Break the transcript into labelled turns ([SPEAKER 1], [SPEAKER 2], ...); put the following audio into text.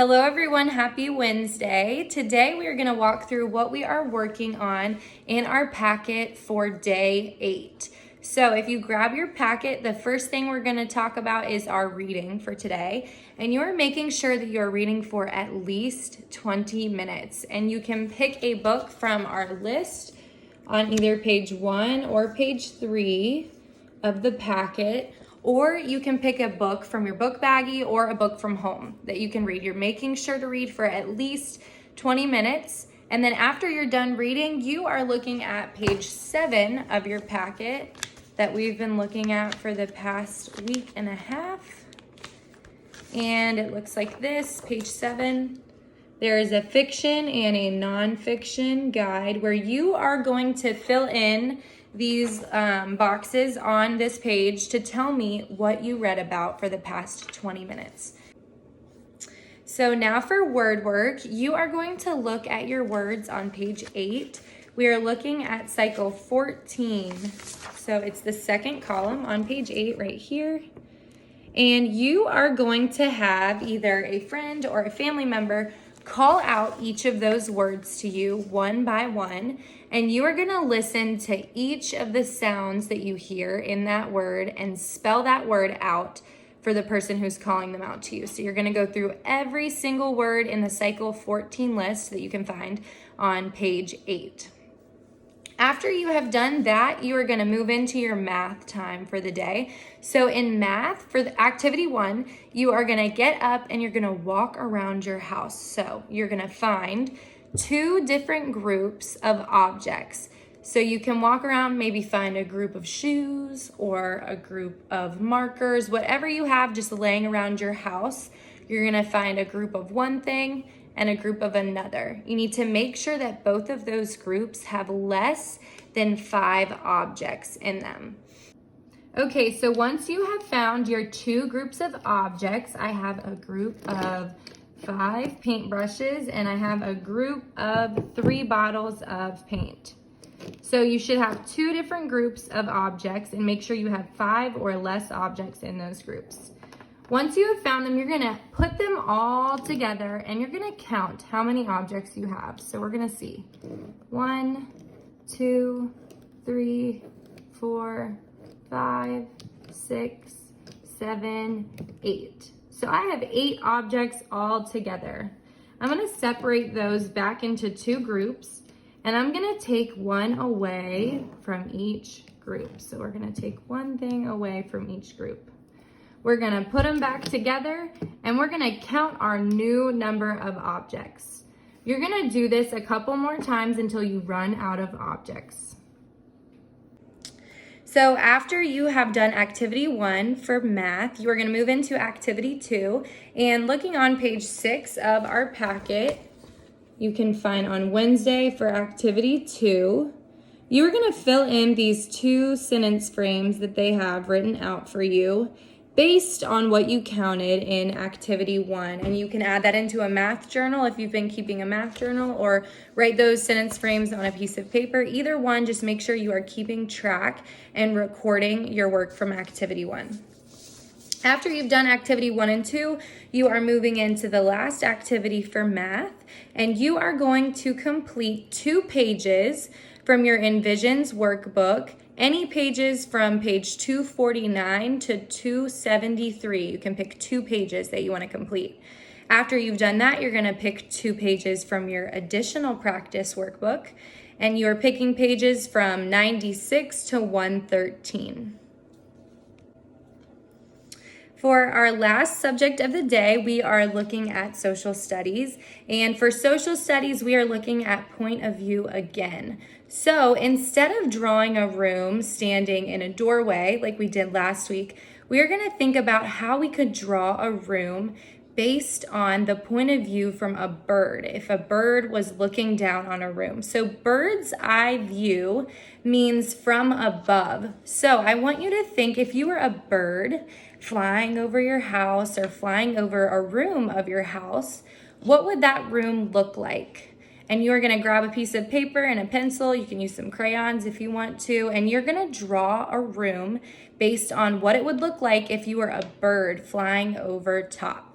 [SPEAKER 1] Hello everyone, happy Wednesday. Today we are going to walk through what we are working on in our packet for day 8. So if you grab your packet, the first thing we're going to talk about is our reading for today. And you are making sure that you're reading for at least 20 minutes. And you can pick a book from our list on either page 1 or page 3 of the packet. Or you can pick a book from your book baggie or a book from home that you can read. You're making sure to read for at least 20 minutes. And then after you're done reading, you are looking at page 7 of your packet that we've been looking at for the past week and a half. And it looks like this, page 7. There is a fiction and a nonfiction guide where you are going to fill in these boxes on this page to tell me what you read about for the past 20 minutes. So now for word work, you are going to look at your words on page 8. We are looking at cycle 14. So it's the second column on page 8 right here. And you are going to have either a friend or a family member call out each of those words to you one by one, and you are going to listen to each of the sounds that you hear in that word and spell that word out for the person who's calling them out to you. So you're going to go through every single word in the cycle 14 list that you can find on page 8. After you have done that, you are going to move into your math time for the day. So in math, for the activity 1, you are going to get up and you're going to walk around your house. So you're going to find 2 different groups of objects. So you can walk around, maybe find a group of shoes or a group of markers, whatever you have just laying around your house. You're going to find a group of one thing and a group of another. You need to make sure that both of those groups have less than 5 objects in them. Okay, so once you have found your 2 groups of objects, I have a group of 5 paintbrushes and I have a group of 3 bottles of paint. So you should have 2 different groups of objects and make sure you have 5 or less objects in those groups. Once you have found them, you're going to put them all together and you're going to count how many objects you have. So we're going to see 1, 2, 3, 4, 5, 6, 7, 8. So I have 8 objects all together. I'm going to separate those back into 2 groups and I'm going to take one away from each group. So we're going to take one thing away from each group. We're going to put them back together and we're going to count our new number of objects. You're going to do this a couple more times until you run out of objects. So after you have done activity 1 for math, you are going to move into activity 2. And looking on page 6 of our packet, you can find on Wednesday for activity 2, you are going to fill in these 2 sentence frames that they have written out for you based on what you counted in activity 1. And you can add that into a math journal if you've been keeping a math journal, or write those sentence frames on a piece of paper. Either one, just make sure you are keeping track and recording your work from activity 1. After you've done activity 1 and 2, you are moving into the last activity for math, and you are going to complete 2 pages from your Envisions workbook. Any pages from page 249 to 273. You can pick 2 pages that you want to complete. After you've done that, you're going to pick 2 pages from your additional practice workbook, and you're picking pages from 96 to 113. For our last subject of the day, we are looking at social studies. And for social studies, we are looking at point of view again. So instead of drawing a room standing in a doorway like we did last week, we are going to think about how we could draw a room based on the point of view from a bird, if a bird was looking down on a room. So bird's eye view means from above. So I want you to think, if you were a bird flying over your house or flying over a room of your house, what would that room look like? And you're going to grab a piece of paper and a pencil. You can use some crayons if you want to, and you're going to draw a room based on what it would look like if you were a bird flying over top.